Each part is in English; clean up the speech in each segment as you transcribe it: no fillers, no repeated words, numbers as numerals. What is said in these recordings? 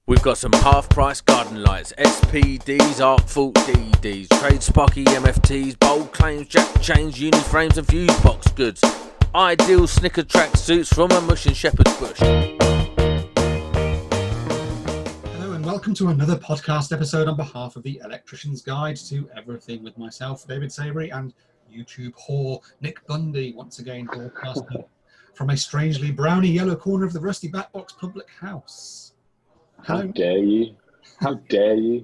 We've got some half-price garden lights, SPDs, Artful DDs, Trade Sparky MFTs, bold claims, jack chains, uni frames and fuse box goods. Ideal snicker track suits from a mush and shepherd's bush. Hello and welcome to another podcast episode on behalf of the Electricians Guide to Everything with myself, David Savery, and YouTube whore Nick Bundy, once again broadcasting from a strangely browny yellow corner of the Rusty Backbox Public House. How dare you? How dare you?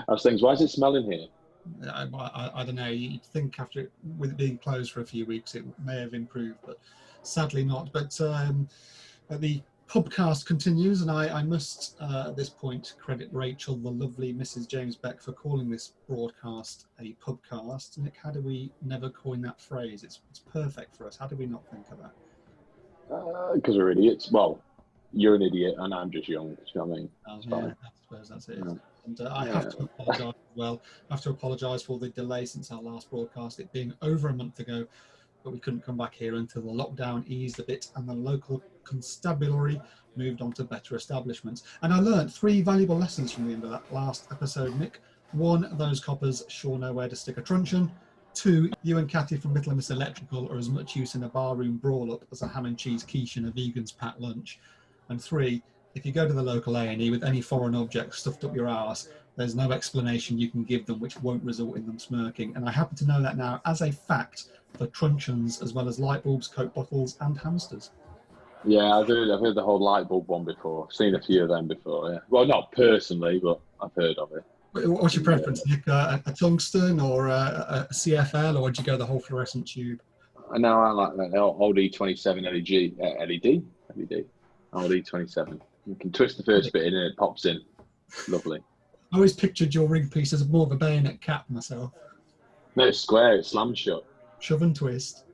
How's things? Why is it smelling here? I don't know. You'd think after with it being closed for a few weeks, it may have improved, but sadly not. But the pubcast continues, and I must at this point credit Rachel, the lovely Mrs. James Beck, for calling this broadcast a pubcast. Nick, how do we never coin that phrase? It's perfect for us. How do we not think of that? Because we're idiots. Well, you're an idiot and I'm just young. You know what I mean? Yeah, I suppose that's it. Yeah. And I have to apologise as well. I have to apologise for the delay since our last broadcast, it being over a month ago, but we couldn't come back here until the lockdown eased a bit and the local constabulary moved on to better establishments. And I learnt 3 valuable lessons from the end of that last episode, Nick. 1, those coppers sure know where to stick a truncheon. 2, you and Cathy from Little Miss Electrical are as much use in a barroom brawl-up as a ham and cheese quiche and a vegan's pat lunch. And 3, if you go to the local A&E with any foreign object stuffed up your arse, there's no explanation you can give them which won't result in them smirking. And I happen to know that now as a fact for truncheons as well as light bulbs, Coke bottles and hamsters. Yeah, I've heard the whole light bulb one before. Seen a few of them before, yeah. Well, not personally, but I've heard of it. What's your preference, Nick? A tungsten or a CFL, or would you go the whole fluorescent tube? No, I like that old E27 LED. Old E27. You can twist the first bit in and it pops in. Lovely. I always pictured your rig piece as more of a bayonet cap myself. No, it's square. It's slammed shut. Shove and twist.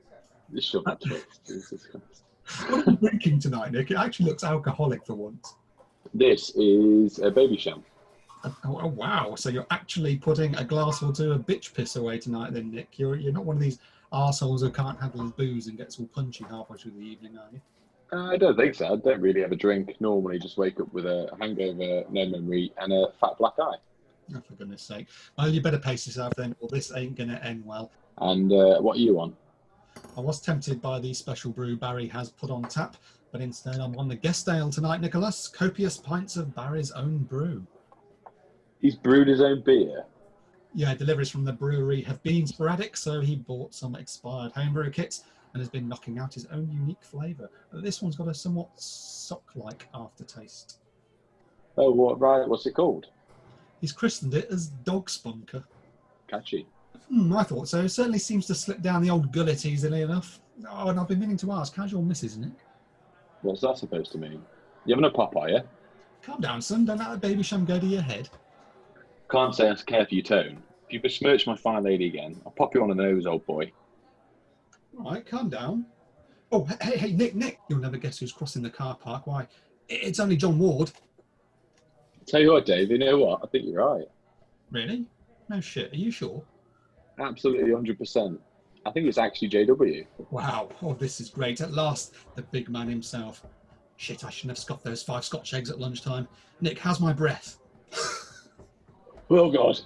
Just shove and twist. Jesus Christ. What are you drinking tonight, Nick? It actually looks alcoholic for once. This is a baby sham. Oh, wow. So you're actually putting a glass or two of bitch piss away tonight then, Nick. You're not one of these arseholes who can't handle his booze and gets all punchy halfway through the evening, are you? I don't think so. I don't really have a drink. Normally just wake up with a hangover, no memory, and a fat black eye. Oh, for goodness sake. Well, you better pace yourself then, or this ain't going to end well. And what are you on? I was tempted by the special brew Barry has put on tap, but instead I'm on the guest ale tonight, Nicholas. Copious pints of Barry's own brew. He's brewed his own beer? Yeah, deliveries from the brewery have been sporadic, so he bought some expired homebrew kits and has been knocking out his own unique flavour. This one's got a somewhat sock-like aftertaste. Oh, what? Right. What's it called? He's christened it as Dog Spunker. Catchy. I thought so. It certainly seems to slip down the old gullet easily enough. Oh, and I've been meaning to ask, how's your missus, Nick? What's that supposed to mean? You having a pop, are you? Calm down, son. Don't let that baby sham go to your head. Can't say I care for your tone. If you besmirch my fine lady again, I'll pop you on the nose, old boy. All right, calm down. Oh, hey, Nick. You'll never guess who's crossing the car park. Why? It's only John Ward. Tell you what, Dave, you know what? I think you're right. Really? No shit. Are you sure? Absolutely 100%. I think it's actually JW. Wow. Oh, this is great. At last, the big man himself. Shit, I shouldn't have scoffed those 5 Scotch eggs at lunchtime. Nick, how's my breath? Oh, God.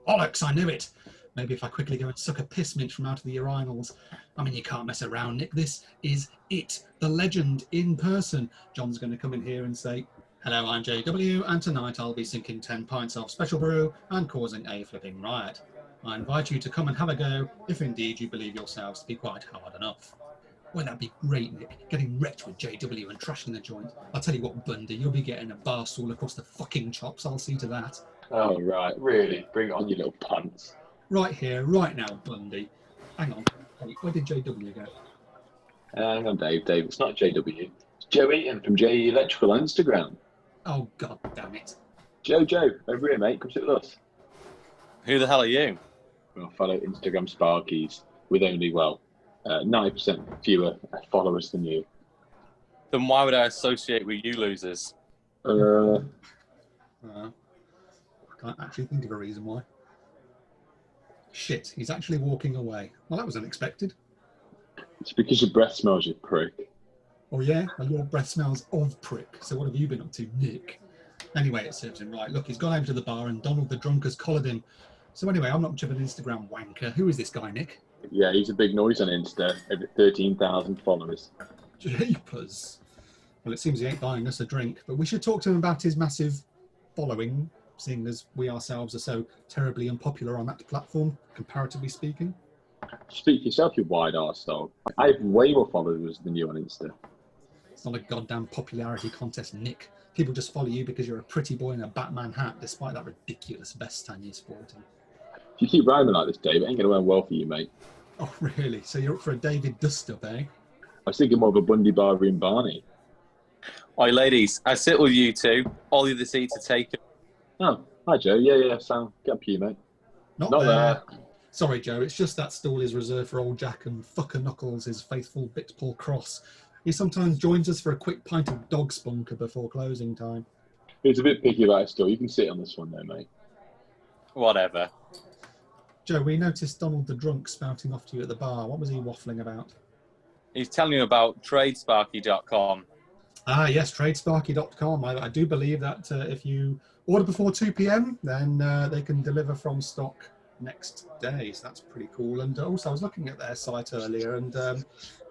Bollocks, I knew it. Maybe if I quickly go and suck a piss minch from out of the urinals. I mean, you can't mess around, Nick. This is it. The legend in person. John's going to come in here and say, hello, I'm JW, and tonight I'll be sinking 10 pints of special brew and causing a flipping riot. I invite you to come and have a go, if indeed you believe yourselves to be quite hard enough. Well, that'd be great, Nick, getting wrecked with JW and trashing the joint. I'll tell you what, Bundy, you'll be getting a bar stool across the fucking chops. I'll see to that. Oh, right. Really? Bring it on, you little pants. Right here, right now, Bundy. Hang on. Hey, where did JW go? Hang on, Dave. It's not JW. It's Joe Eaton from EGTE Electrical on Instagram. Oh, God damn it. Joe, over here, mate. Come sit with us. Who the hell are you? Well, fellow Instagram Sparkies with only, 90% fewer followers than you. Then why would I associate with you losers? I can't actually think of a reason why. Shit, he's actually walking away. Well, that was unexpected. It's because your breath smells, you prick. Oh yeah, well, your breath smells of prick. So what have you been up to, Nick? Anyway, it serves him right. Look, he's gone over to the bar and Donald the drunk has collared him. So anyway, I'm not much of an Instagram wanker. Who is this guy, Nick? Yeah, he's a big noise on Insta. Over 13,000 followers. Jeepers. Well, it seems he ain't buying us a drink, but we should talk to him about his massive following, seeing as we ourselves are so terribly unpopular on that platform, comparatively speaking. Speak for yourself, you wide-arse dog. I have way more followers than you on Insta. It's not a goddamn popularity contest, Nick. People just follow you because you're a pretty boy in a Batman hat, despite that ridiculous vest stand you're sporting. If you keep rhyming like this, Dave, it ain't going to end well for you, mate. Oh, really? So you're up for a David dust-up, eh? I was thinking more of a Bundy, Barbie and Barney. Oi, ladies, I sit with you two. All the other seats are taken. Oh, hi, Joe. Yeah, Sam. Get up here, mate. Not there. Sorry, Joe. It's just that stall is reserved for old Jack and Fucker Knuckles, his faithful bit Paul Cross. He sometimes joins us for a quick pint of dog spunker before closing time. He's a bit picky about his still. You can sit on this one, though, mate. Whatever. Joe, we noticed Donald the drunk spouting off to you at the bar. What was he waffling about? He's telling you about tradesparky.com. Ah, yes, tradesparky.com. I do believe that if you order before 2 p.m, then they can deliver from stock next day. So that's pretty cool. And also, I was looking at their site earlier, and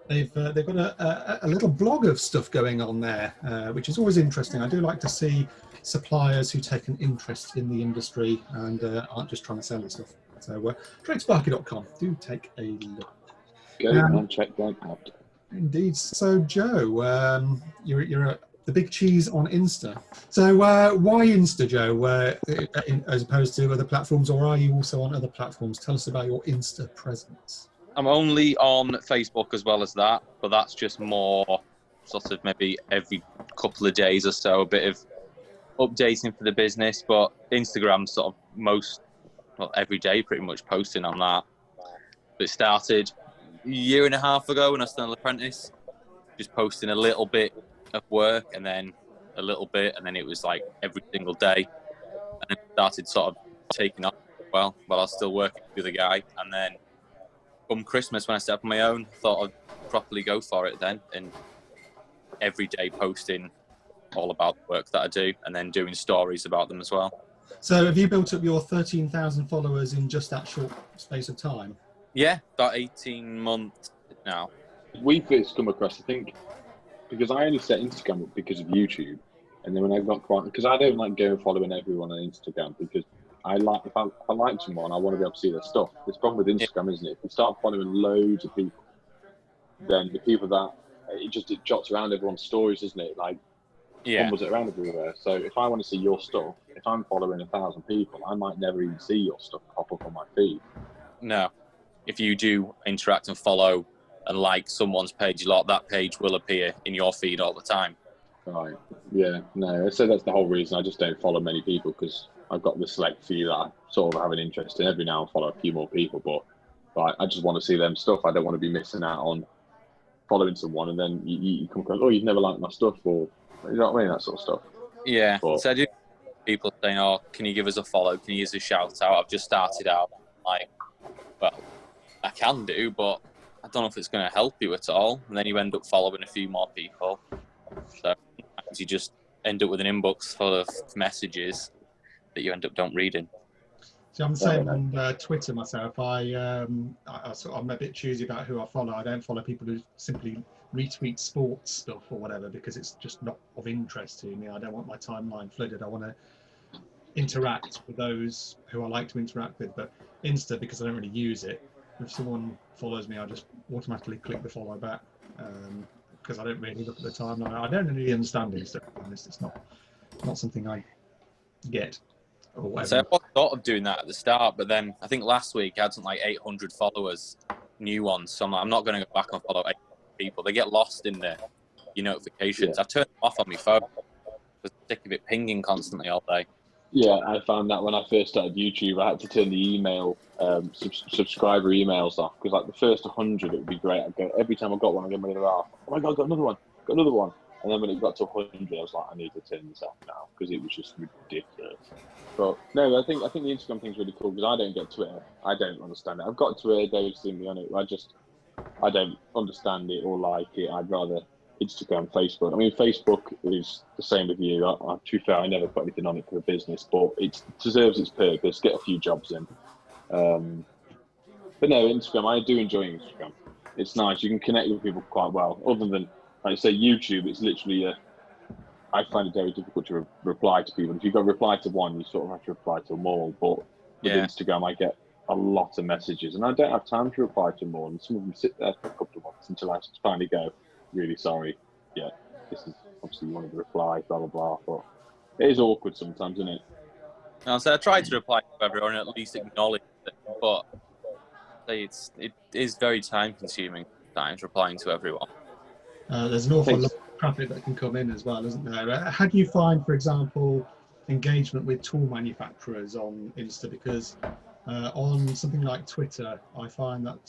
they've got a little blog of stuff going on there, which is always interesting. I do like to see suppliers who take an interest in the industry and aren't just trying to sell us stuff. So tradesparky.com. Do take a look. Go and check them out. Indeed. So, Joe, you're the big cheese on Insta. So, why Insta, Joe, as opposed to other platforms, or are you also on other platforms? Tell us about your Insta presence. I'm only on Facebook as well as that, but that's just more sort of maybe every couple of days or so, a bit of updating for the business. But Instagram's sort of every day pretty much posting on that. But it started a year and a half ago when I was still an apprentice, just posting a little bit of work and then a little bit, and then it was like every single day, and then it started sort of taking off well while I was still working with the guy. And then come Christmas, when I set up on my own, thought I'd properly go for it then, and every day posting all about the work that I do and then doing stories about them as well. So have you built up your 13,000 followers in just that short space of time? Yeah, about 18 months now. We first come across, I think, because I only set Instagram up because of YouTube, and then when I got quite, because I don't like going following everyone on Instagram, because I like, if I like someone, I want to be able to see their stuff. The problem with Instagram, isn't it? If you start following loads of people, then the people that it jots around everyone's stories, isn't it? Like, fumbles it around everywhere. So if I want to see your stuff, if I'm following 1,000 people, I might never even see your stuff pop up on my feed. No. If you do interact and follow and like someone's page a lot, that page will appear in your feed all the time. Right. Yeah. No. So that's the whole reason I just don't follow many people, because I've got the select few that I sort of have an interest in. Every now and follow a few more people, but I just want to see them stuff. I don't want to be missing out on following someone and then you come across, oh, you've never liked my stuff, or you know what I mean, that sort of stuff. Yeah. So I do people saying, oh, can you give us a follow? Can you use a shout out? I've just started out. Like, well, I can do, but I don't know if it's going to help you at all. And then you end up following a few more people. So you just end up with an inbox full of messages that you end up don't reading. So I'm the same on Twitter myself. I'm a bit choosy about who I follow. I don't follow people who simply retweet sports stuff or whatever, because it's just not of interest to me. I don't want my timeline flooded. I want to interact with those who I like to interact with. But Insta, because I don't really use it, if someone follows me, I just automatically click the follow back, because I don't really look at the timeline. I don't really understand Insta, to be honest. It's not something I get. Or whatever. So I thought of doing that at the start, but then I think last week I had something like 800 followers, new ones. So I'm not going to go back and follow 800 people. They get lost in your notifications. Yeah. I've turned them off on my phone. I was sick of it pinging constantly all day. Yeah, I found that when I first started YouTube, I had to turn the email, subscriber emails off, because like the first 100, it would be great. I'd go, every time I got one, I'd get my oh my God, got another one. And then when it got to 100, I was like, I need to turn this off now, because it was just ridiculous. But no, I think the Instagram thing's really cool, because I don't get Twitter. I don't understand it. I've got Twitter, David's seen me on it. I don't understand it or like it. I'd rather Instagram, Facebook. I mean, Facebook is the same with you. To be fair, I never put anything on it for a business, but it deserves its purpose. Get a few jobs in. But no, Instagram, I do enjoy Instagram. It's nice. You can connect with people quite well. Other than, like I say, YouTube, it's literally I find it very difficult to reply to people. If you've got to reply to one, you sort of have to reply to them all. But with Instagram, I get a lot of messages, and I don't have time to reply to them all. And some of them sit there for a couple of months until I finally go, really sorry. Yeah, this is obviously you wanted to reply, blah, blah, blah. But it is awkward sometimes, isn't it? So I try to reply to everyone, at least acknowledge it, but it is very time consuming times replying to everyone. There's an awful lot of traffic that can come in as well, isn't there? How do you find, for example, engagement with tool manufacturers on Insta? Because on something like Twitter, I find that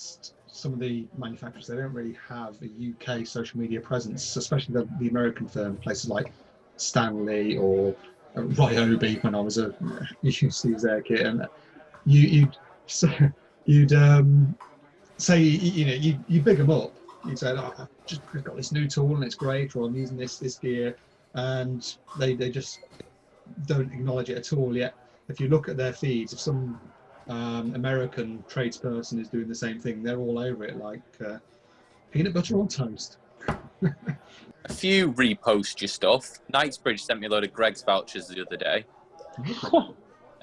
some of the manufacturers, they don't really have a UK social media presence, especially the American firms, places like Stanley or Ryobi when I was a UC their kit, and you'd say, you big them up. You'd say, oh, I've just got this new tool and it's great, or I'm using this gear, and they just don't acknowledge it at all. Yet if you look at their feeds, if some American tradesperson is doing the same thing, they're all over it like peanut butter on toast. A few repost your stuff. Knightsbridge sent me a load of Greg's vouchers the other day.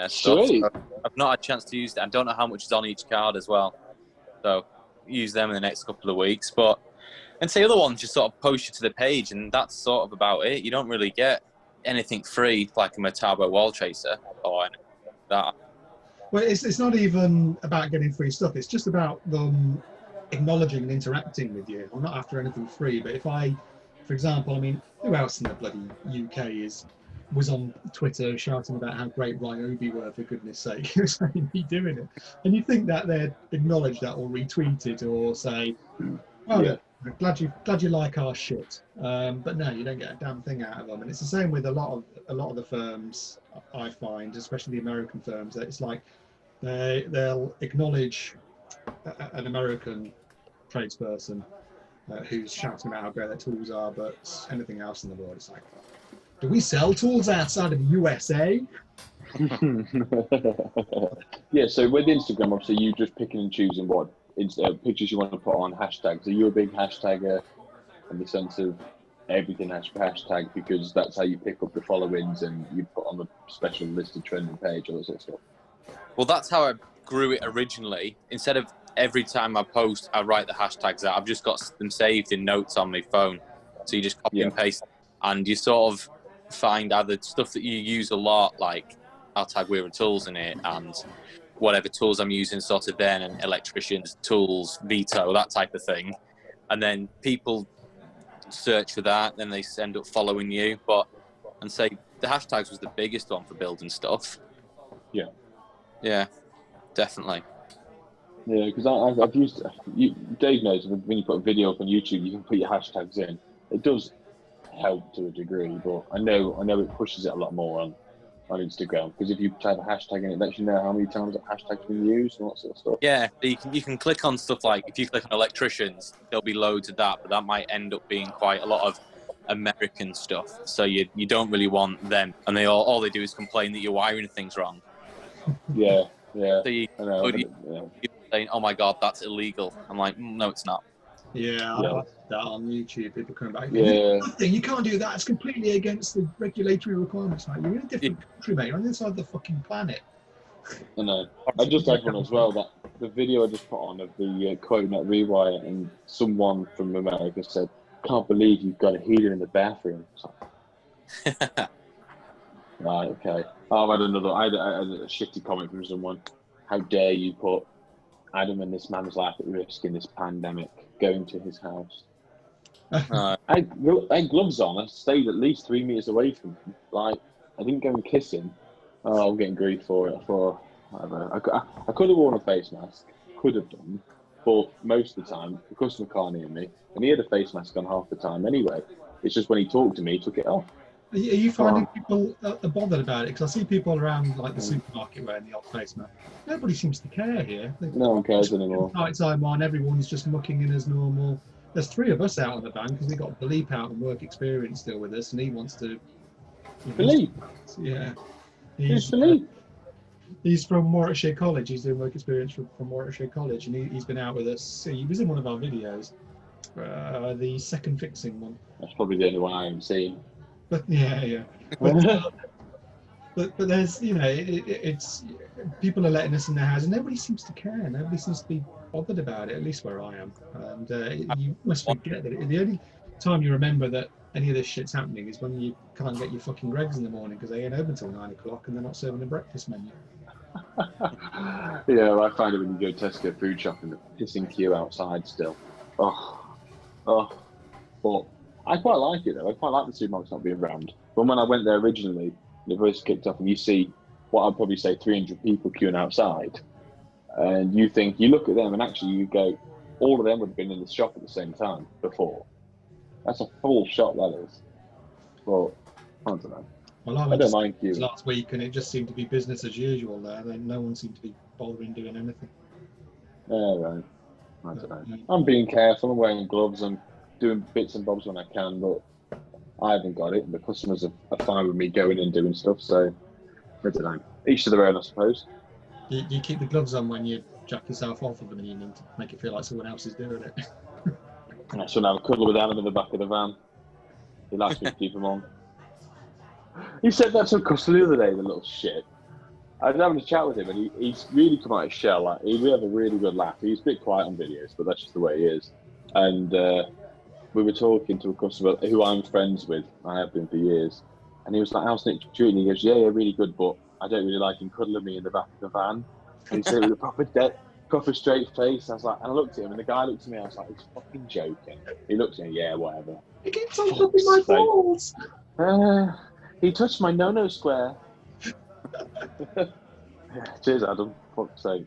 Sweet. So I've not had a chance to use it. I don't know how much is on each card as well. So use them in the next couple of weeks. And the other ones just sort of post you to the page, and that's sort of about it. You don't really get anything free like a Metabo wall tracer or anything like that. Well, it's not even about getting free stuff. It's just about them acknowledging and interacting with you. I'm not after anything free, but if for example, I mean, who else in the bloody UK was on Twitter shouting about how great Ryobi were, for goodness sake? Who's me doing it? And you think that they'd acknowledge that or retweet it or say, oh, yeah, glad you like our shit. But no, you don't get a damn thing out of them. And it's the same with a lot of the firms, I find, especially the American firms, that it's like they'll acknowledge an American tradesperson who's shouting about how great their tools are, but anything else in the world, it's like, do we sell tools outside of the USA? Yeah, so with Instagram, obviously, you just picking and choosing what pictures you want to put on hashtags. Are you a big hashtagger in the sense of everything hashtag, because that's how you pick up the followings and you put on the special listed trending page, all that sort of stuff? Well, that's how I grew it originally. Instead of every time I post, I write the hashtags out. I've just got them saved in notes on my phone. So you just copy and paste, and you sort of find either stuff that you use a lot, like I'll tag Weir and Tools in it, and whatever tools I'm using sort of then, and Electricians, Tools, Veto, that type of thing. And then people search for that, then they end up following you. And say the hashtags was the biggest one for building stuff. Yeah, definitely. Yeah, because I've used Dave knows when you put a video up on YouTube, you can put your hashtags in. It does help to a degree, but I know it pushes it a lot more on Instagram, because if you type a hashtag in, it lets you know how many times that hashtag's been used and that sort of stuff. Yeah, you can click on stuff like, if you click on Electricians, there'll be loads of that, but that might end up being quite a lot of American stuff. So you don't really want them, and all they do is complain that your wiring thing's wrong. Yeah. So you saying, "Oh my God, that's illegal." I'm like, no, it's not. Yeah, I like that on YouTube. People coming back. Yeah. You can't do that. It's completely against the regulatory requirements, mate. You're in a different country, mate. You're on the other side of the fucking planet. I know. I just had one as well. That the video I just put on of the quote net rewire, and someone from America said, "Can't believe you've got a heater in the bathroom." Right. Okay. I had a shitty comment from someone. How dare you put Adam and this man's life at risk in this pandemic, going to his house. I had gloves on. I stayed at least 3 meters away from him. Like, I didn't go and kiss him. Oh, I'm getting grief for it. For whatever. I could have worn a face mask. Could have done. But most of the time, the customer can't hear me. And he had a face mask on half the time anyway. It's just when he talked to me, he took it off. Are you finding people are bothered about it? Because I see people around like the supermarket wearing the old face mask. Nobody seems to care here. No one cares anymore. Night time on, everyone's just mucking in as normal. there's 3 of us out on the van because we got Philippe out and work experience still with us, and he wants to. Philippe? Yeah. Who's Philippe? He's from Warwickshire College. He's doing work experience from Warwickshire College, and he's been out with us. He was in one of our videos, the second fixing one. That's probably the only one I haven't seen. But yeah. But there's, it's people are letting us in their house, and nobody seems to care. Nobody seems to be bothered about it, at least where I am. And you must forget that the only time you remember that any of this shit's happening is when you can't get your fucking Greggs in the morning because they ain't open until 9 o'clock and they're not serving a breakfast menu. Yeah, well, I find it when you go Tesco food shopping, the pissing queue outside still. But I quite like it though. I quite like the supermarkets not being rammed. But when I went there originally, the voice kicked off, and you see what I'd probably say 300 people queuing outside, and you look at them, and actually you go, all of them would have been in the shop at the same time before. That's a full shop, that is. Well, I don't know. Well, I don't mind queuing. Last week, and it just seemed to be business as usual there. Then no one seemed to be bothering doing anything. Yeah, right. I don't know. I'm being careful. I'm wearing gloves. I'm doing bits and bobs when I can, but I haven't got it. And the customers are fine with me going and doing stuff. So I don't know. Each to their own, I suppose. You keep the gloves on when you jack yourself off of them, and you need to make it feel like someone else is doing it. I shouldn't have a cuddle with Alan in the back of the van. He likes me to keep him on. He said that to a customer the other day, the little shit. I was having a chat with him, and he's really come out of his shell. Like, we have a really good laugh. He's a bit quiet on videos, but that's just the way he is. And we were talking to a customer who I'm friends with. I have been for years. And he was like, "How's Nick treating?" He goes, yeah, really good, but I don't really like him cuddling me in the back of the van. And he said it with a proper straight face. I was like, and I looked at him, and the guy looked at me. I was like, he's fucking joking. He looked at me, yeah, whatever. He keeps on touching my balls. He touched my no-no square. Cheers, Adam. Fuck's sake.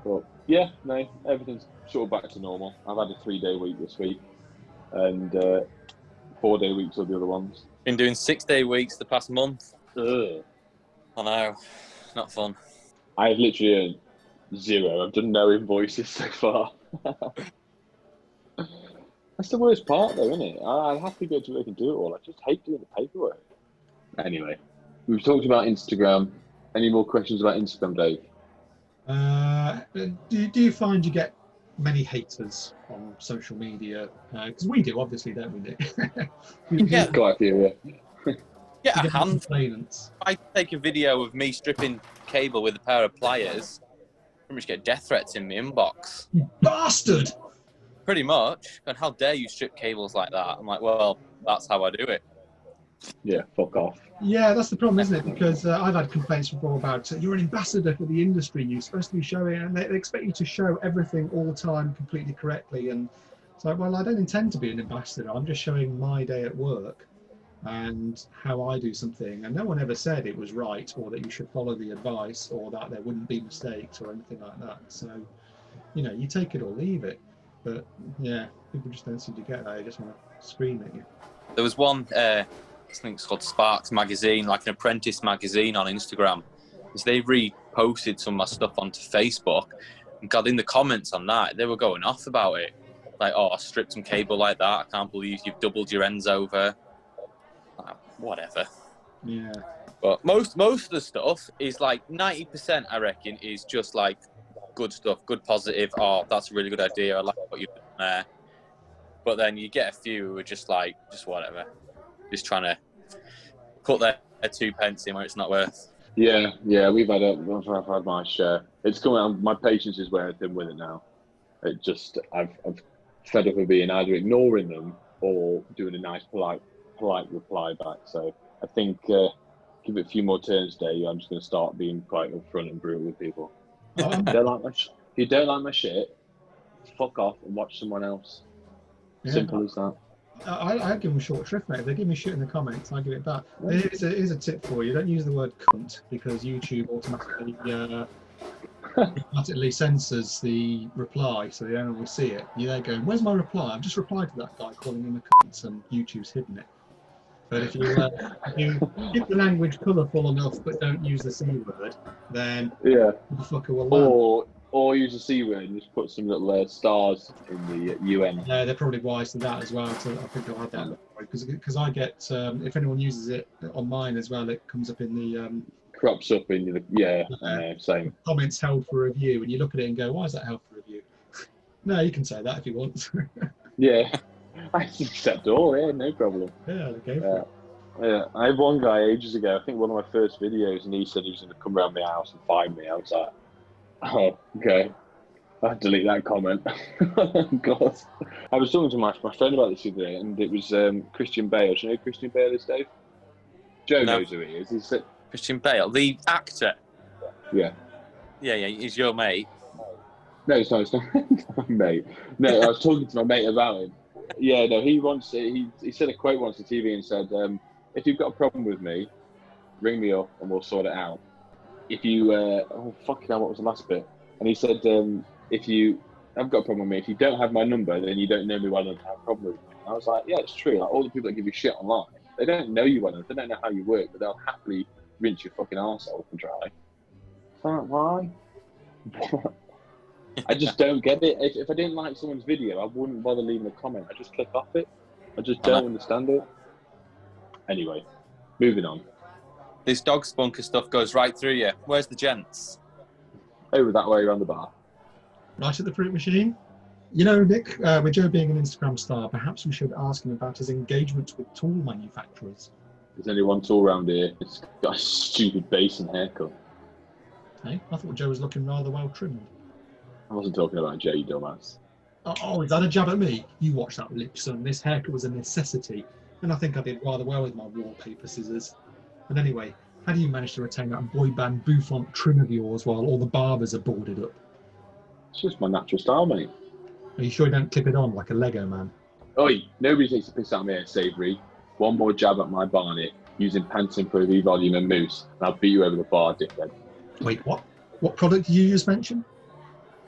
But yeah, no, everything's sort of back to normal. I've had a 3-day week this week, and 4-day weeks are the other ones. Been doing 6-day weeks the past month. Ugh. I know, not fun. I've literally earned 0. I've done no invoices so far. That's the worst part, though, isn't it? I have to go to work and do it all. I just hate doing the paperwork. Anyway, we've talked about Instagram. Any more questions about Instagram, Dave? Do you find you get many haters on social media? Because we do, obviously, don't we, Nick? Yeah. Quite a few, yeah. Yeah, a hand. Complainants. If I take a video of me stripping cable with a pair of pliers, pretty much get death threats in my inbox. You bastard! Pretty much. And how dare you strip cables like that? I'm like, well, that's how I do it. Yeah, fuck off. Yeah, that's the problem, isn't it? Because I've had complaints before about you're an ambassador for the industry. You're supposed to be showing, and they expect you to show everything all the time completely correctly. And it's like, well, I don't intend to be an ambassador. I'm just showing my day at work and how I do something. And no one ever said it was right or that you should follow the advice or that there wouldn't be mistakes or anything like that. So, you take it or leave it. But yeah, people just don't seem to get that. They just want to scream at you. There was one, I think it's called Sparks magazine, like an apprentice magazine on Instagram. Because they reposted some of my stuff onto Facebook and got in the comments on that. They were going off about it. Like, oh, I stripped some cable like that. I can't believe you've doubled your ends over. Whatever. Yeah. But most of the stuff is like 90%, I reckon, is just like good stuff, good positive. Oh, that's a really good idea. I like what you've done there. But then you get a few who are just like, just whatever. Just trying to put their 2 pence in where it's not worth. Yeah, I've had my share. It's coming on. My patience is wearing thin with it now. It just, I've fed up with being either ignoring them or doing a nice, polite reply back. So I think give it a few more turns, Dave. I'm just going to start being quite upfront and brutal with people. If you don't like my shit, fuck off and watch someone else. Yeah. Simple as that. I give them short shrift, mate. If they give me shit in the comments, I give it back. Here's a tip for you. Don't use the word cunt because YouTube automatically censors the reply, so they don't always see it. You're there going, where's my reply? I've just replied to that guy calling him a cunt, and YouTube's hidden it. But if you keep the language colourful enough but don't use the C word, then the fucker will learn. Or use a C word and just put some little stars in the UN. Yeah, they're probably wise to that as well. So I think I'll add that because I get if anyone uses it on mine as well, it comes up in the Crops up in the same. comments held for review, and you look at it and go, "Why is that held for review?" No, you can say that if you want. Yeah, I accept all. Yeah, no problem. Yeah, go for it. Yeah, I had one guy ages ago. I think one of my first videos, and he said he was going to come around my house and find me. I was like, oh, okay. I'll delete that comment. God. I was talking to my friend about this the other day, and it was Christian Bale. Do you know who Christian Bale is, Dave? Joe knows who he is. He said, Christian Bale, the actor. yeah. Yeah, he's your mate. No, it's not mate. No, I was talking to my mate about him. Yeah, no, he said a quote once on TV and said, if you've got a problem with me, ring me up and we'll sort it out. If you, fucking hell, what was the last bit? And he said, if you haven't got a problem with me, if you don't have my number, then you don't know me well enough to have a problem with me. And I was like, yeah, it's true. Like, all the people that give you shit online, they don't know you well enough. They don't know how you work, but they'll happily rinse your fucking arsehole and dry. So I'm like, why? I just don't get it. If I didn't like someone's video, I wouldn't bother leaving a comment. I just click off it. I just don't understand it. Anyway, moving on. This dog spunker stuff goes right through you. Where's the gents? Over that way around the bar. Right at the fruit machine. You know, Nick, with Joe being an Instagram star, perhaps we should ask him about his engagement with tool manufacturers. There's only one tool around here. It's got a stupid basin haircut. Hey, I thought Joe was looking rather well trimmed. I wasn't talking about Joe, you dumbass. Oh, is that a jab at me? You watch that lip, son. This haircut was a necessity, and I think I did rather well with my wallpaper scissors. And anyway, how do you manage to retain that boy band bouffant trim of yours while all the barbers are boarded up? It's just my natural style, mate. Are you sure you don't clip it on like a Lego man? Oi, nobody takes a piss out of me, Savery. One more jab at my barnet using Pantene Pro V volume and mousse, and I'll beat you over the bar, dickhead. Wait, what? What product did you just mention?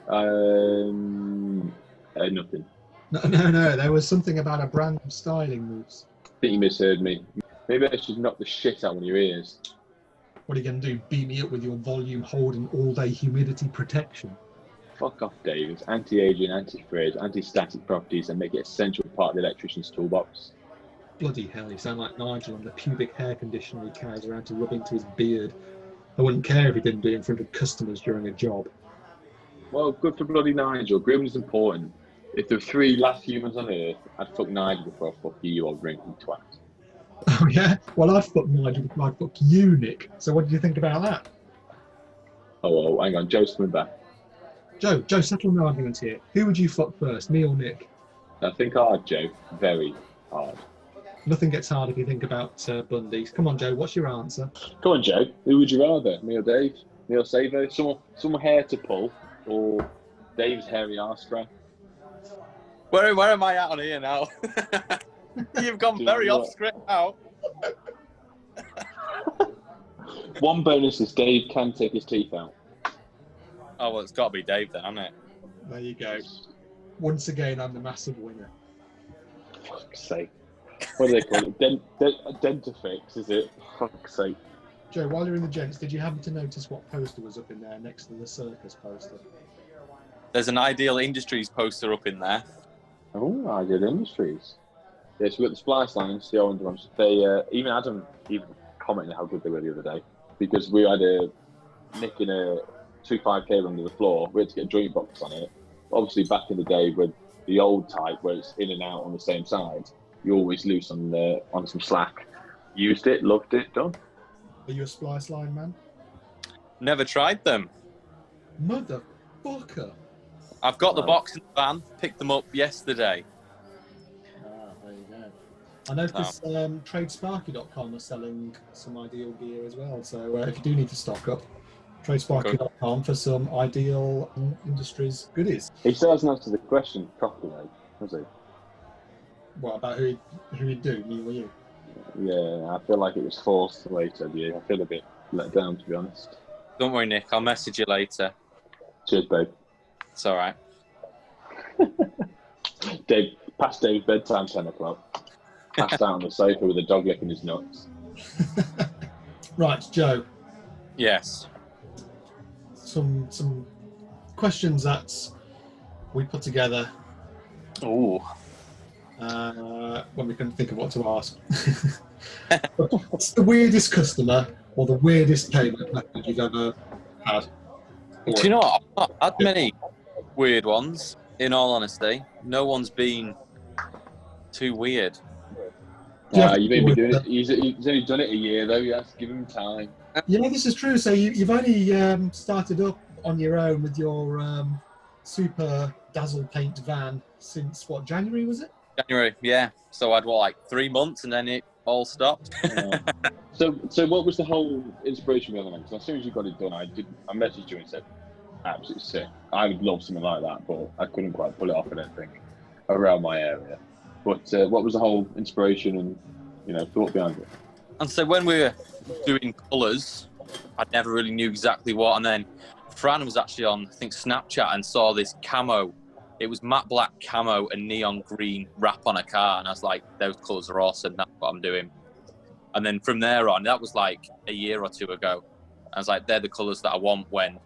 Nothing. No. There was something about a brand of styling mousse. I think you misheard me. Maybe I should knock the shit out of your ears. What are you going to do? Beat me up with your volume holding all-day humidity protection? Fuck off, Dave. It's anti-aging, anti-frizz, anti-static properties and make it an essential part of the electrician's toolbox. Bloody hell, you sound like Nigel on the pubic hair conditioner he carries around to rub into his beard. I wouldn't care if he didn't do it in front of customers during a job. Well, good for bloody Nigel. Grooming is important. If there were 3 last humans on Earth, I'd fuck Nigel before I fuck you old drinking twat. Oh yeah? Well, I'd fuck Nigel before I'd fuck you, Nick. So what did you think about that? Oh, hang on. Joe's coming back. Joe, settle an argument here. Who would you fuck first, me or Nick? I think hard, Joe. Very hard. Nothing gets hard if you think about Bundy. Come on, Joe, what's your answer? Come on, Joe. Who would you rather? Me or Dave? Me or Savery? Someone hair to pull, or Dave's hairy arse crack? Where am I at on here now? You've gone very off script now. One bonus is Dave can take his teeth out. Oh, well, it's got to be Dave then, hasn't it? There you go. Once again, I'm the massive winner. Fuck's sake. What do they call it? Dentifix, is it? Fuck's sake. Joe, while you're in the gents, did you happen to notice what poster was up in there next to the circus poster? There's an Ideal Industries poster up in there. Oh, Ideal Industries. Yeah, so we've got the splice lines, the orange ones. They even Adam commented how good they were the other day, because we had a nick in a 2.5 cable under the floor. We had to get a joint box on it. Obviously, back in the day with the old type, where it's in and out on the same side, you always loose on some slack. Used it, loved it, done. Are you a splice line man? Never tried them. Motherfucker. I've got the box in the van, picked them up yesterday. There you go. I noticed TradeSparky.com are selling some Ideal gear as well. So if you do need to stock up, TradeSparky.com for some Ideal Industries goodies. He still hasn't answered the question properly, though, has he? What about who he'd do, me or you? Yeah, I feel like it was forced the way he said you. I feel a bit let down, to be honest. Don't worry, Nick. I'll message you later. Cheers, babe. It's all right. Dave, past Dave's bedtime, 10 o'clock. Passed out on the sofa with a dog licking his nuts. Right, Joe. Yes. Some questions that we put together Oh, when we couldn't think of what to ask. What's the weirdest customer or the weirdest payment method you've ever had? do you know what? I've not had many weird ones, in all honesty. No one's been too weird. Yeah, You've only been doing it. He's only done it a year though. Yes, give him time. Yeah, this is true. So you've only started up on your own with your super dazzle paint van since what, January was it? January, yeah. So I'd, 3 months and then it all stopped. So what was the whole inspiration behind it? Because as soon as you got it done, I messaged you and said, absolutely sick. I would love something like that, but I couldn't quite pull it off, I don't think, around my area. But what was the whole inspiration and thought behind it? And so when we were doing colours, I never really knew exactly what. And then Fran was actually on, I think, Snapchat and saw this camo. It was matte black camo and neon green wrap on a car. And I was like, those colours are awesome. That's what I'm doing. And then from there on, that was like a year or two ago. I was like, they're the colours that I want when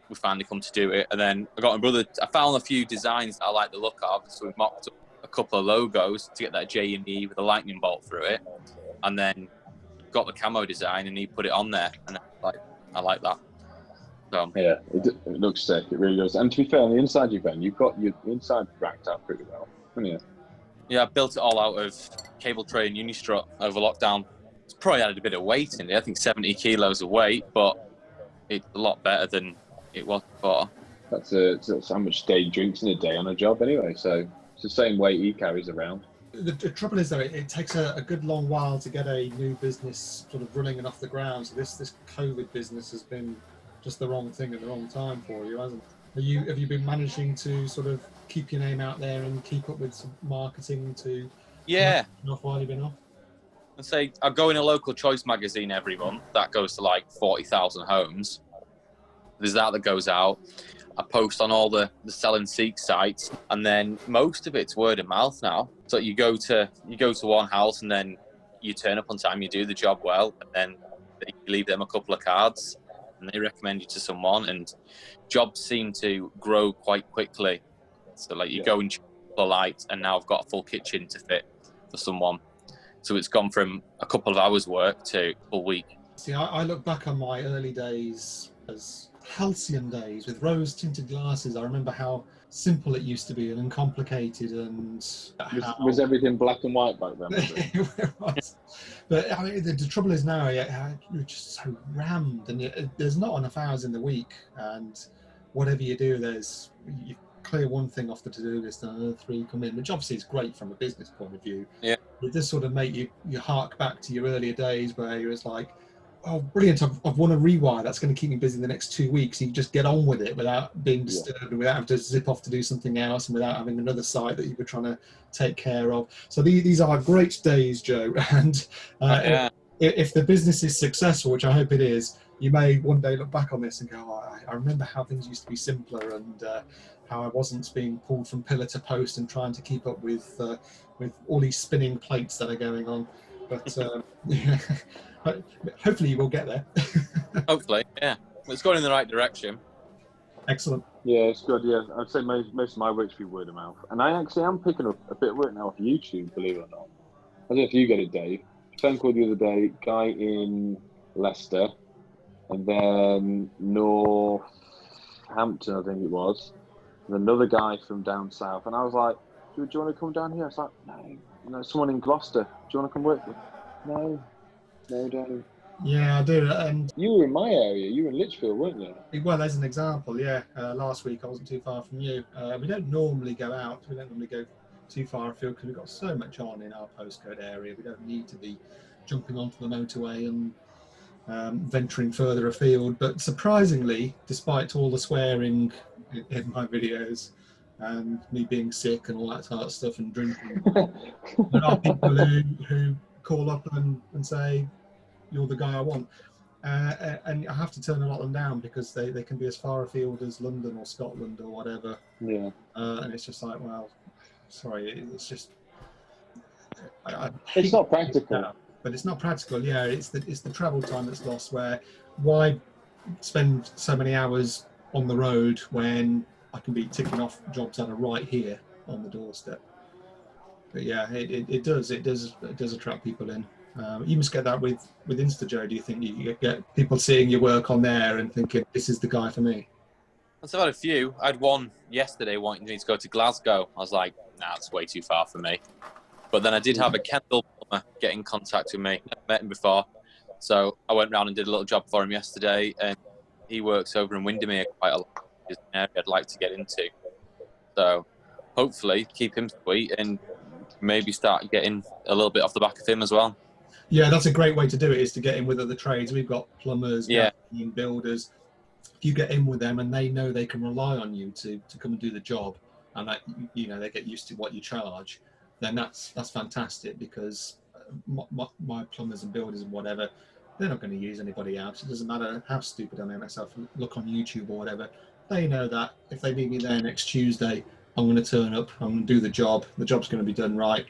we finally come to do it. And then I got my brother, I found a few designs that I like the look of. So we mocked up a couple of logos to get that J and E with a lightning bolt through it. And then got the camo design and he put it on there. And I like that. So, yeah, it looks sick. It really does. And to be fair, on the inside you've got your inside racked out pretty well, haven't you? Yeah, I built it all out of cable tray and Unistrut over lockdown. It's probably added a bit of weight in it. I think 70 kilos of weight, but it's a lot better than it was before. That's how much Dave drinks in a day on a job anyway. So it's the same weight he carries around. The trouble is, though, it takes a good long while to get a new business sort of running and off the ground. So this COVID business has been just the wrong thing at the wrong time for you, hasn't it? Have you been managing to sort of keep your name out there and keep up with some marketing to off while you've been off? And say I go in a local choice magazine every month that goes to like 40,000 homes. There's that goes out. I post on all the Sell and Seek sites, and then most of it's word of mouth now. So you go to one house and then you turn up on time, you do the job well, and then you leave them a couple of cards and they recommend you to someone, and jobs seem to grow quite quickly. So like you go and check the lights, and now I've got a full kitchen to fit for someone. So it's gone from a couple of hours work to a full week. See, I look back on my early days as halcyon days with rose-tinted glasses. I remember how simple it used to be and uncomplicated, and was everything black and white back then? It was. But I mean, the trouble is now you're just so rammed, and there's not enough hours in the week, and whatever you do, you clear one thing off the to-do list and another three come in, which obviously is great from a business point of view. Yeah, it does sort of make you hark back to your earlier days where you're like, oh, brilliant, I've won a rewire, that's going to keep me busy the next 2 weeks. You can just get on with it without being disturbed and without having to zip off to do something else and without having another site that you were trying to take care of. So these are great days, Joe. And if the business is successful, which I hope it is, you may one day look back on this and go, oh, I remember how things used to be simpler, and how I wasn't being pulled from pillar to post and trying to keep up with all these spinning plates that are going on. But hopefully you will get there. Hopefully, yeah. It's going in the right direction. Excellent. Yeah, it's good. Yeah, I'd say most of my work's through word of mouth, and I actually am picking up a bit of work now off YouTube, believe it or not. I don't know if you get it, Dave. Phone call the other day, guy in Leicester, and then Northampton, I think it was, and another guy from down south, and I was like, do you want to come down here? I was like, no, someone in Gloucester. Do you want to come work with? No, don't. Yeah, I do. And you were in my area. You were in Lichfield, weren't you? Well, as an example, yeah. Last week I wasn't too far from you. We don't normally go out. We don't normally go too far afield because we've got so much on in our postcode area. We don't need to be jumping onto the motorway and venturing further afield. But surprisingly, despite all the swearing in my videos and me being sick and all that sort of stuff and drinking, there are people who call up and say, you're the guy I want. And I have to turn a lot of them down because they can be as far afield as London or Scotland or whatever. Yeah. And it's just like, well, sorry, it's just... it's not practical. But it's not practical, yeah. It's the travel time that's lost, where why spend so many hours on the road when I can be ticking off jobs that are right here on the doorstep. But yeah, it does attract people in. You must get that with Instajo. Do you think you get people seeing your work on there and thinking, this is the guy for me? I've had a few. I had one yesterday wanting me to go to Glasgow. I was like, nah, it's way too far for me. But then I did have a Kendall plumber get in contact with me. Never met him before. So I went round and did a little job for him yesterday. And he works over in Windermere quite a lot. It's an area I'd like to get into. So hopefully keep him sweet and maybe start getting a little bit off the back of him as well. Yeah, that's a great way to do it, is to get in with other trades. We've got plumbers, Yeah, and builders. If you get in with them and they know they can rely on you to come and do the job, and that, you know, they get used to what you charge, then that's fantastic, because my plumbers and builders and whatever, they're not going to use anybody else. It doesn't matter how stupid I make myself look on YouTube or whatever. They know that if they need me there next Tuesday, I'm going to turn up, I'm going to do the job, the job's going to be done right,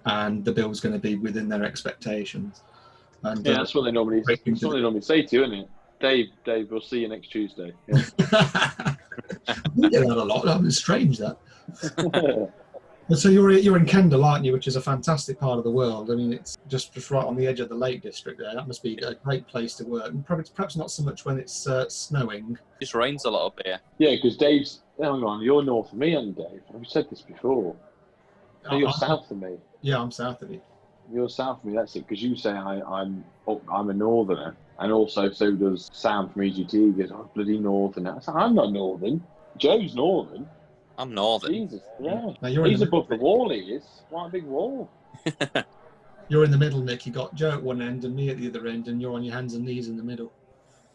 and the bill's going to be within their expectations. And, yeah, that's what they normally say to you, isn't it? Dave, we'll see you next Tuesday. Yeah. We get that a lot. That was strange, that. But so you're in Kendal, aren't you? Which is a fantastic part of the world. I mean, it's just right on the edge of the Lake District there. That must be a great place to work. And perhaps not so much when it's snowing. it just rains a lot up here. Yeah, because Dave's. Hang on, you're north of me, aren't you, Dave? I've said this before. No, you're south of me. Yeah, I'm south of you. You're south of me. That's it. Because you say I'm a northerner, and also so does Sam from EGTE. He goes, "Oh, bloody northerner." I said, "I'm not northern. Joe's northern." I'm northern. Jesus, yeah. Now He's above the wall, he is. Quite a big wall. You're in the middle, Nick. You got Joe at one end and me at the other end, and you're on your hands and knees in the middle.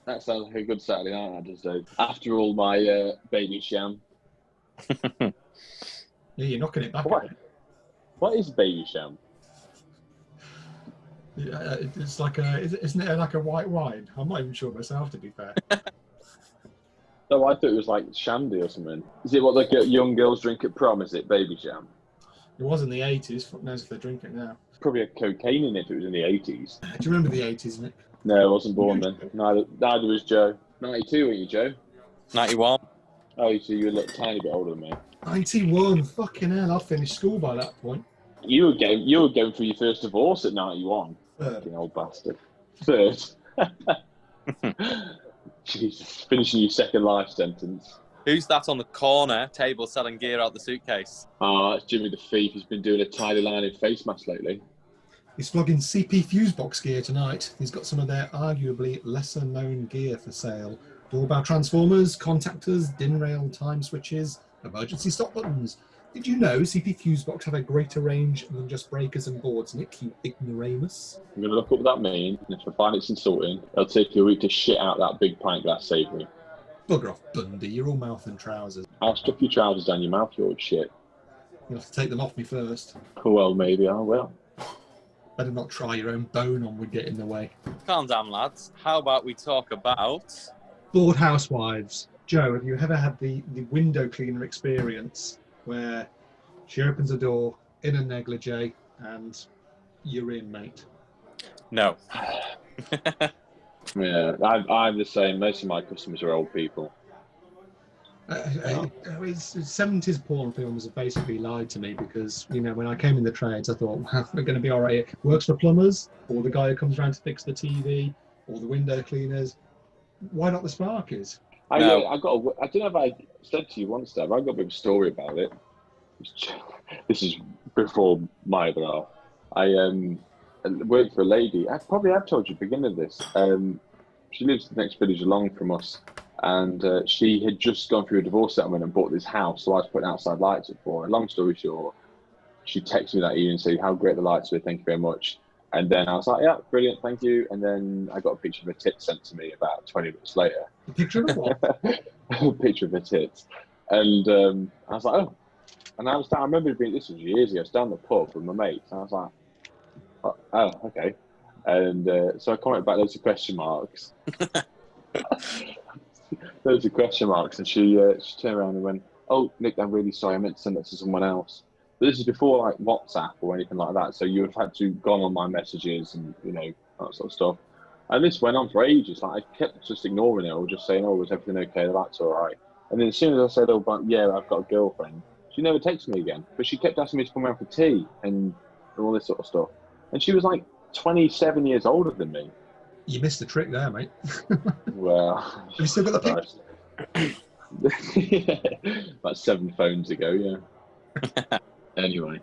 That sounds like a good Saturday night, I just do. After all my baby sham. Yeah, you're knocking it back. What is baby sham? Yeah, it's like isn't it like a white wine? I'm not even sure myself, to be fair. No, I thought it was like shandy or something. Is it what like young girls drink at prom? Is it baby sham? It was in the 80s. Fuck knows if they drink it now. Probably had cocaine in it if it was in the 80s. Do you remember the 80s, Nick? No, I wasn't born then. Neither was Joe. 92, weren't you, Joe? 91. Oh, so you were a little tiny bit older than me. 91. Fucking hell, I'd finished school by that point. You were going through your first divorce at 91. Fucking old bastard. Third. Jesus, finishing your second life sentence. Who's that on the corner table selling gear out the suitcase? It's Jimmy the Thief. He's been doing a tidy lining face mask lately. He's flogging CP Fusebox gear tonight. He's got some of their arguably lesser known gear for sale. Doorbell transformers, contactors, DIN rail time switches, emergency stop buttons. Did you know CP Fusebox have a greater range than just breakers and boards, Nick, you ignoramus? I'm going to look up what that means, and if I find it's insulting, it'll take you a week to shit out that big pint glass Savery. Bugger off, Bundy. You're all mouth and trousers. I'll stuff your trousers down your mouth, you old shit. You'll have to take them off me first. Well, maybe I will. Better not try your own bone on would get in the way. Calm down, lads. How about we talk about... Bored housewives. Joe, have you ever had the window cleaner experience where she opens a door in a negligee and you're in, mate? No. Yeah, I'm the same. Most of my customers are old people. 70s porn films have basically lied to me because, you know, when I came in the trades, I thought, well, we're going to be all right. It works for plumbers, or the guy who comes around to fix the TV, or the window cleaners. Why not the Sparkies? I don't know if I said to you once, Dave, I got a bit of a story about it. This is before my other half. I worked for a lady. I probably have told you at the beginning of this. She lives the next village along from us, and she had just gone through a divorce settlement and bought this house, so I was putting outside lights up for her. Long story short, she texted me that evening and said how great the lights were, thank you very much. And then I was like, yeah, brilliant, thank you. And then I got a picture of her tits sent to me about 20 minutes later. A picture of what? A picture of her tits. And I was like, oh. And I remember this was years ago. I was down the pub with my mates. And I was like, oh, okay. And so I commented back loads of question marks. Loads of question marks. And she turned around and went, oh, Nick, I'm really sorry. I meant to send that to someone else. But this is before like WhatsApp or anything like that. So you would have had to go on my messages and, you know, that sort of stuff. And this went on for ages. Like, I kept just ignoring it or just saying, "Oh, was everything okay? That's all right." And then as soon as I said, "Oh, but yeah, I've got a girlfriend," she never texted me again. But she kept asking me to come around for tea and all this sort of stuff. And she was like 27 years older than me. You missed the trick there, mate. Well, Have you still got the picture? about 7 phones ago, yeah. Anyway,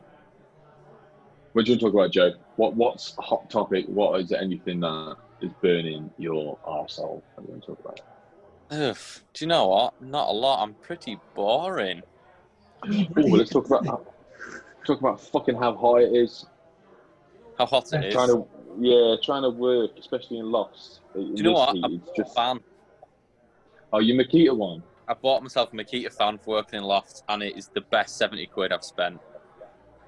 what do you want to talk about, Joe? What's a hot topic? What is anything that is burning your arsehole that you want to talk about? Ugh, do you know what? Not a lot. I'm pretty boring. Let's talk about fucking how hot it is. How hot it is. Trying to work, especially in lofts. Do you know what? It's just fan. Oh, your Makita one. I bought myself a Makita fan for working in lofts, and it is the best 70 quid I've spent.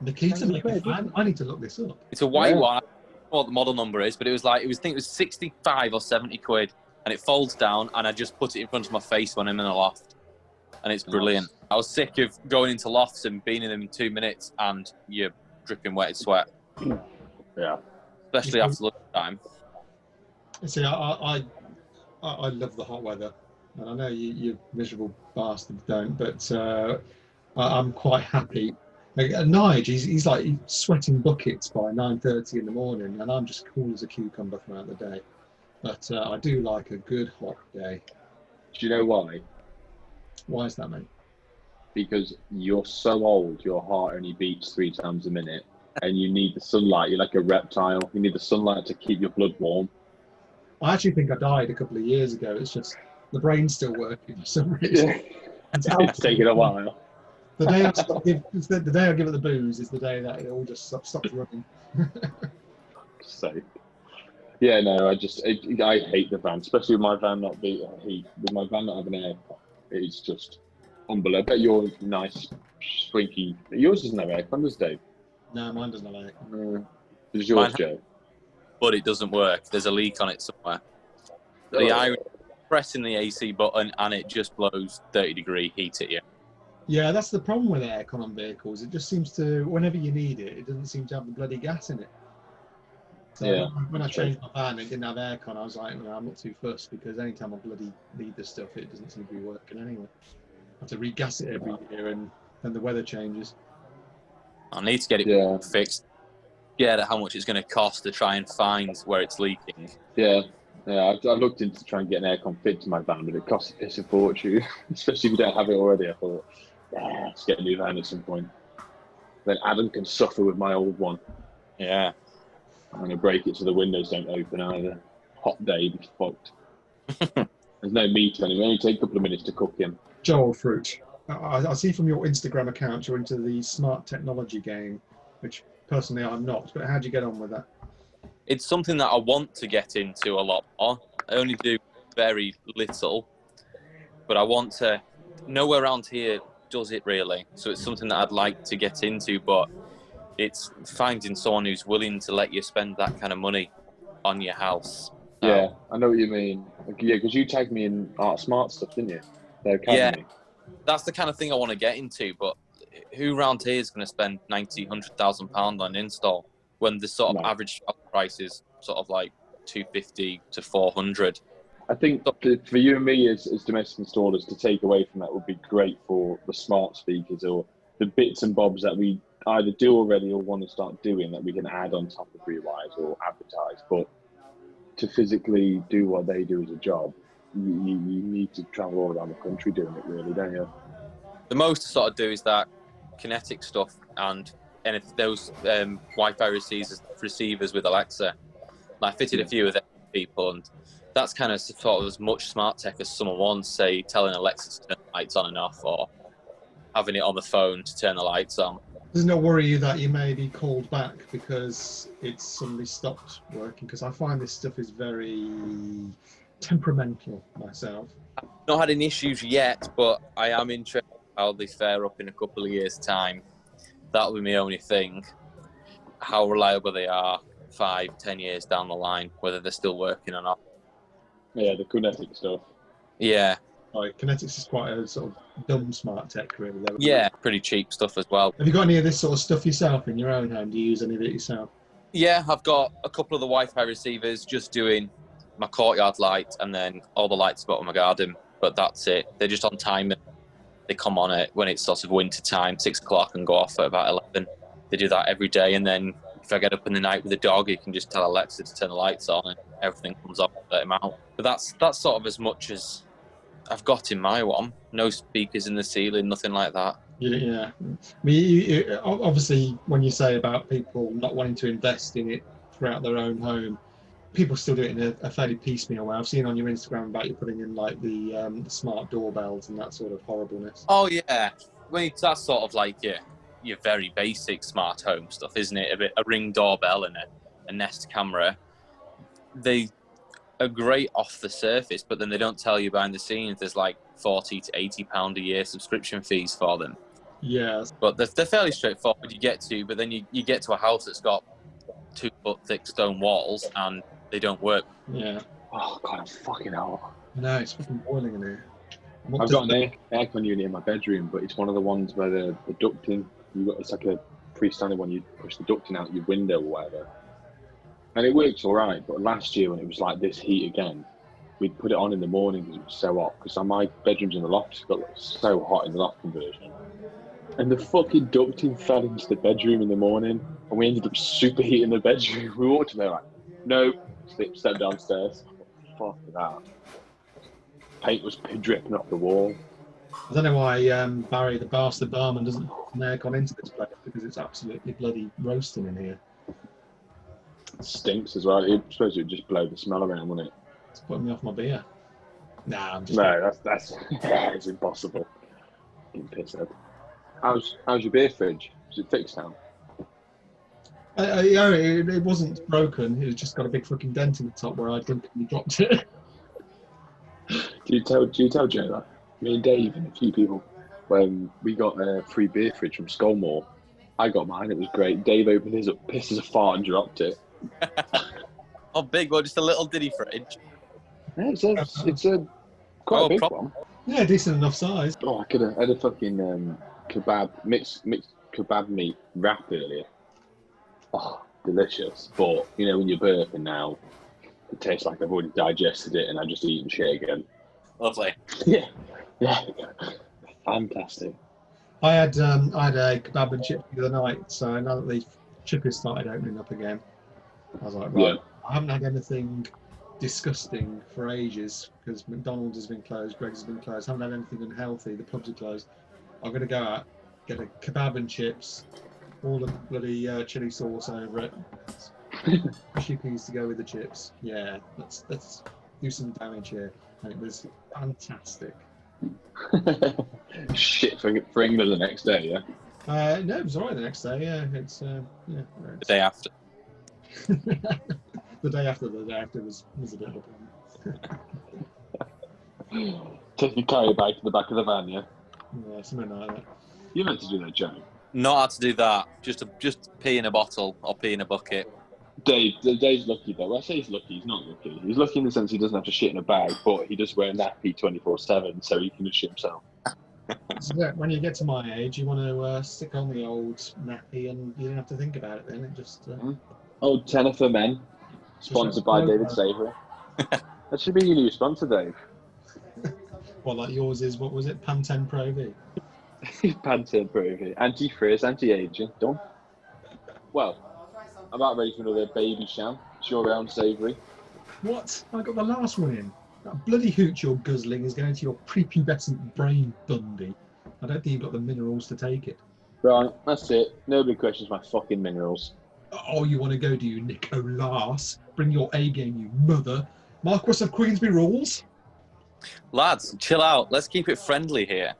Makita fan? I need to look this up. It's a white one. I don't know what the model number is, but I think it was 65 or 70 quid, and it folds down, and I just put it in front of my face when I'm in a loft, and it's brilliant. Nice. I was sick of going into lofts and being in them in 2 minutes, and you're dripping wetted sweat. Yeah. Especially after lunchtime. See, I love the hot weather, and I know you miserable bastards don't, but I'm quite happy. Like, Nige, he's like sweating buckets by 9:30 in the morning, and I'm just cool as a cucumber throughout the day. But I do like a good hot day. Do you know why? Why is that, mate? Because you're so old, your heart only beats 3 times a minute. And you need the sunlight. You're like a reptile. You need the sunlight to keep your blood warm. I actually think I died a couple of years ago. It's just the brain's still working for some reason. Yeah. It's taken a while. The day I give it the booze is the day that it all just stops running. So, yeah, no, I hate the van, especially with my van not being heat. With my van not having air, it's just unbelievable. I bet your nice, swanky. Yours doesn't have aircon, does Dave? No, mine doesn't have aircon. Does yours, Joe? But it doesn't work. There's a leak on it somewhere. The iron pressing the AC button and it just blows 30-degree heat at you. Yeah, that's the problem with aircon on vehicles. It just seems to, whenever you need it, it doesn't seem to have the bloody gas in it. So yeah, when I changed my van and it didn't have aircon, I was like, no, I'm not too fussed, because anytime I bloody need this stuff, it doesn't seem to be working anyway. I have to regas it every year, and then the weather changes. I need to get it fixed. Yeah, how much it's going to cost to try and find where it's leaking. Yeah, I looked into trying to get an aircon fit to my van, but it costs a piss of fortune, especially if you don't have it already. I thought, let's get a new van at some point. Then Adam can suffer with my old one. Yeah. I'm going to break it so the windows don't open either. Hot day, be fucked. There's no meat anyway. It only take a couple of minutes to cook him. Joel Fruit, I see from your Instagram account you're into the smart technology game, which personally I'm not, but how'd you get on with that? It's something that I want to get into a lot more. I only do very little, but I want to. Nowhere around here does it really, so it's something that I'd like to get into, but it's finding someone who's willing to let you spend that kind of money on your house. Yeah, I know what you mean. Yeah, because you tagged me in Art Smart stuff, didn't you? The academy. Yeah, that's the kind of thing I want to get into, but who around here is going to spend £100,000 on an install when the sort of average price is sort of like $250 to $400? I think for you and me as domestic installers, to take away from that would be great for the smart speakers or the bits and bobs that we either do already or want to start doing that we can add on top of Rewise or advertise. But to physically do what they do as a job, you need to travel all around the country doing it, really, don't you? The most to sort of do is that kinetic stuff and if those Wi-Fi receivers with Alexa. I fitted a few of them people, and that's kind of sort of as much smart tech as someone wants, say telling Alexa to turn the lights on and off, or having it on the phone to turn the lights on. Does it not worry you that you may be called back because it's suddenly stopped working? Because I find this stuff is very temperamental myself. I've not had any issues yet, but I am interested in how they fare up in a couple of years' time. That'll be my only thing. How reliable they are 5-10 years down the line, whether they're still working or not. Yeah, the kinetic stuff. Yeah. Like, Kinetics is quite a sort of dumb smart tech, really. Yeah, pretty cheap stuff as well. Have you got any of this sort of stuff yourself in your own home? Do you use any of it yourself? Yeah, I've got a couple of the Wi-Fi receivers just doing my courtyard light and then all the lights above my garden. But that's it. They're just on time. They come on it when it's sort of winter time, 6 o'clock, and go off at about 11. They do that every day. And then if I get up in the night with a dog, you can just tell Alexa to turn the lights on and everything comes on, let him out. But that's sort of as much as I've got in my one. No speakers in the ceiling, nothing like that. Yeah. I mean, obviously, when you say about people not wanting to invest in it throughout their own home, people still do it in a fairly piecemeal way. I've seen on your Instagram about you putting in like the smart doorbells and that sort of horribleness. Oh yeah, that's sort of like your very basic smart home stuff, isn't it? A Ring doorbell and a Nest camera. They are great off the surface, but then they don't tell you behind the scenes there's like £40 to £80 a year subscription fees for them. Yes. But they're fairly straightforward. You get to, but then you get to a house that's got 2 foot thick stone walls and they don't work. Yeah. Oh God, I'm fucking hot. No, it's fucking boiling in here. I've got an aircon unit in my bedroom, but it's one of the ones where the ducting, it's like a freestanding one, you push the ducting out your window or whatever. And it works all right, but last year when it was like this heat again, we'd put it on in the morning because it was so hot, because my bedroom's in the loft, it got so hot in the loft conversion. And the fucking ducting fell into the bedroom in the morning, and we ended up superheating the bedroom. We walked in there like, no, step downstairs. Fuck that. Paint was dripping off the wall. I don't know why Barry, the bastard barman, doesn't put an aircon into this place, because it's absolutely bloody roasting in here. It stinks as well. I suppose it would just blow the smell around, wouldn't it? It's putting me off my beer. Nah, I'm just... No, that's it's impossible. Getting pissed at. How's your beer fridge? Is it fixed now? Yeah, it wasn't broken. It just got a big fucking dent in the top where I drunkenly dropped it. Do you tell Joe that? Me and Dave and a few people, when we got a free beer fridge from Skolmore, I got mine. It was great. Dave opened his up, pissed as a fart, and dropped it. Oh, big one, just a little ditty fridge. Yeah, it's a quite a big one. Yeah, decent enough size. Oh, I had a fucking mixed kebab meat wrap earlier. Oh, delicious. But when you're burping now, it tastes like I've already digested it and I've just eaten shit again. Lovely. Yeah, fantastic. I had a kebab and chip the other night, so now that the chippies started opening up again, I was like, right, I haven't had anything disgusting for ages because McDonald's has been closed, Greg's has been closed, I haven't had anything unhealthy, the pubs are closed. I'm going to go out, get a kebab and chips, all the bloody chili sauce over it, chippies to go with the chips. Yeah, let's do some damage here. And it was fantastic. Shit for England the next day, yeah? No, it was alright the next day, yeah. It's The day after. the day after was a bit of a problem. Take your carry bag to the back of the van, yeah? Yeah, something like that. You meant to do that, Joe. Not had to do that. Just pee in a bottle or pee in a bucket. Dave's lucky though. I say he's lucky, he's not lucky. He's lucky in the sense he doesn't have to shit in a bag, but he does wear a nappy 24/7, so he can just shit himself. So yeah, when you get to my age, you want to stick on the old nappy and you don't have to think about it then. It just... Old tenner for men, sponsored by David Savery. That should be your new sponsor, Dave. Well, like yours is, what was it, Pantene Pro V? Pantene Pro V. Anti-frizz, anti-aging, done. Well, I'm about ready for another baby sham. It's your round, Savery. What? I got the last one in. That bloody hooch you're guzzling is going to your prepubescent brain, Bundy. I don't think you've got the minerals to take it. Right, that's it. Nobody questions my fucking minerals. Oh, you want to go, do you, Nicholas? Bring your A game, you mother. Marquess of Queensberry rules. Lads, chill out. Let's keep it friendly here.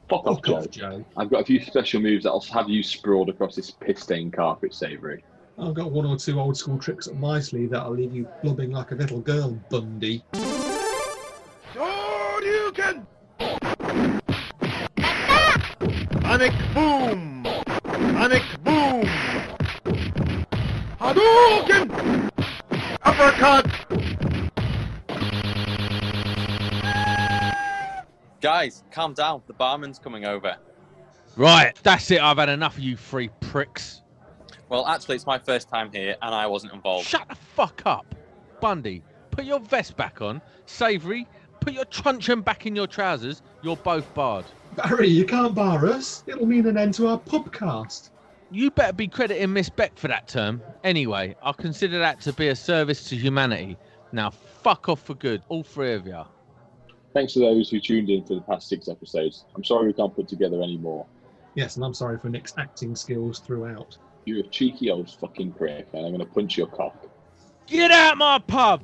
Fuck off, Joe. I've got a few special moves that'll have you sprawled across this piss-stained carpet, Savery. I've got one or two old school tricks up my sleeve that'll leave you blubbing like a little girl, Bundy. Shoryuken! Panic boom! Panic boom! Hadouken! Uppercut! Guys, calm down. The barman's coming over. Right, that's it. I've had enough of you three pricks. Well, actually, it's my first time here, and I wasn't involved. Shut the fuck up. Bundy, put your vest back on. Savery, put your truncheon back in your trousers. You're both barred. Barry, you can't bar us. It'll mean an end to our pubcast. You better be crediting Miss Beck for that term. Anyway, I'll consider that to be a service to humanity. Now, fuck off for good, all three of you. Thanks to those who tuned in for the past 6 episodes. I'm sorry we can't put together any more. Yes, and I'm sorry for Nick's acting skills throughout. You're a cheeky old fucking prick, and I'm going to punch your cock. Get out my pub!